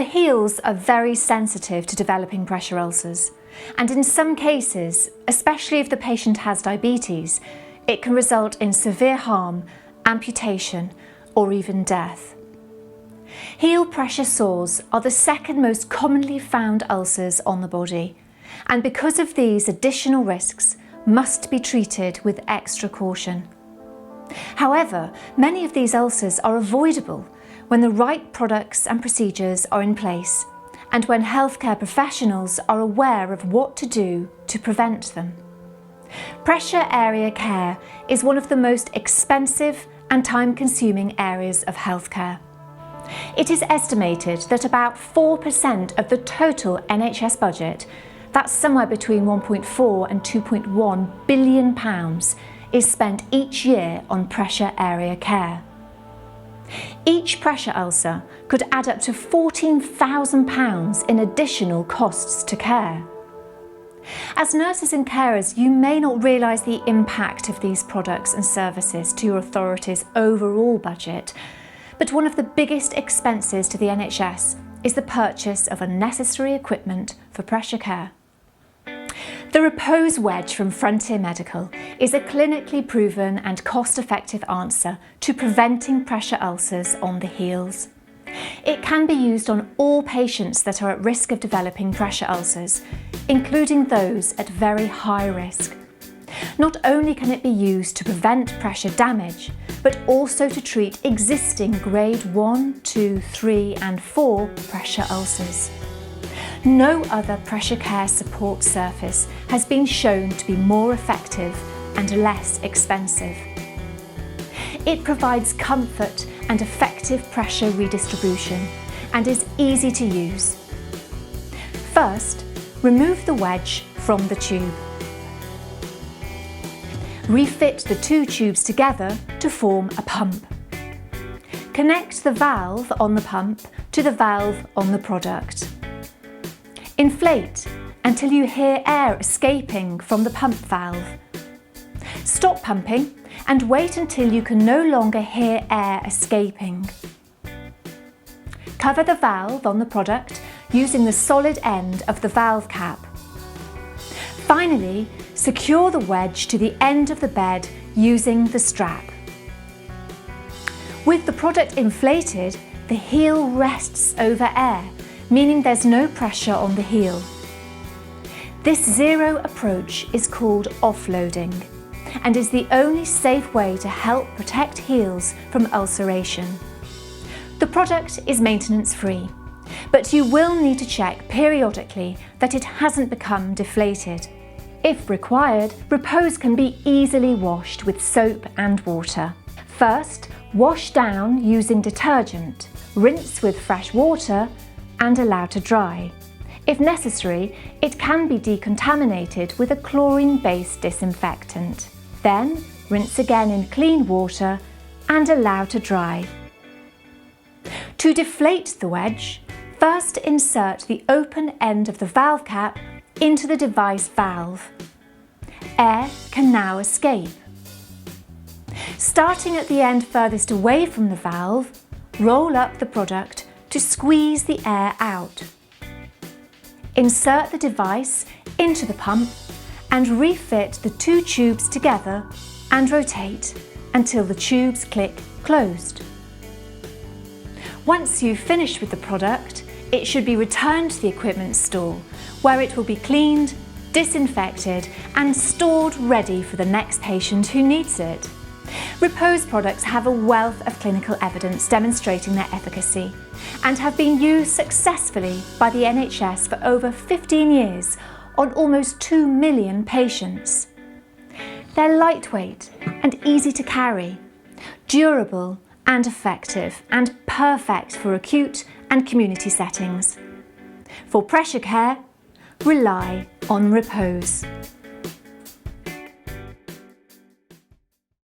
heels are very sensitive to developing pressure ulcers, and in some cases, especially if the patient has diabetes, it can result in severe harm, amputation, or even death. Heel pressure sores are the second most commonly found ulcers on the body, and because of these additional risks, must be treated with extra caution. However, many of these ulcers are avoidable when the right products and procedures are in place, and when healthcare professionals are aware of what to do to prevent them. Pressure area care is one of the most expensive and time-consuming areas of healthcare. It is estimated that about 4% of the total NHS budget, that's somewhere between 1.4 and 2.1 billion pounds, is spent each year on pressure area care. Each pressure ulcer could add up to £14,000 in additional costs to care. As nurses and carers, you may not realise the impact of these products and services to your authority's overall budget, but one of the biggest expenses to the NHS is the purchase of unnecessary equipment for pressure care. The Repose Wedge from Frontier Medical is a clinically proven and cost-effective answer to preventing pressure ulcers on the heels. It can be used on all patients that are at risk of developing pressure ulcers, including those at very high risk. Not only can it be used to prevent pressure damage, but also to treat existing grade 1, 2, 3 and 4 pressure ulcers. No other pressure care support surface has been shown to be more effective and less expensive. It provides comfort and effective pressure redistribution and is easy to use. First, remove the wedge from the tube. Refit the two tubes together to form a pump. Connect the valve on the pump to the valve on the product. Inflate until you hear air escaping from the pump valve. Stop pumping and wait until you can no longer hear air escaping. Cover the valve on the product using the solid end of the valve cap. Finally, secure the wedge to the end of the bed using the strap. With the product inflated, the heel rests over air, meaning there's no pressure on the heel. This zero approach is called offloading and is the only safe way to help protect heels from ulceration. The product is maintenance-free, but you will need to check periodically that it hasn't become deflated. If required, Repose can be easily washed with soap and water. First, wash down using detergent, rinse with fresh water and allow to dry. If necessary, it can be decontaminated with a chlorine-based disinfectant. Then, rinse again in clean water and allow to dry. To deflate the wedge, first insert the open end of the valve cap into the device valve. Air can now escape. Starting at the end furthest away from the valve, roll up the product to squeeze the air out. Insert the device into the pump and refit the two tubes together and rotate until the tubes click closed. Once you've finished with the product, it should be returned to the equipment store where it will be cleaned, disinfected and stored ready for the next patient who needs it. Repose products have a wealth of clinical evidence demonstrating their efficacy and have been used successfully by the NHS for over 15 years on almost 2 million patients. They're lightweight and easy to carry, durable and effective, and perfect for acute and community settings. For pressure care, rely on Repose.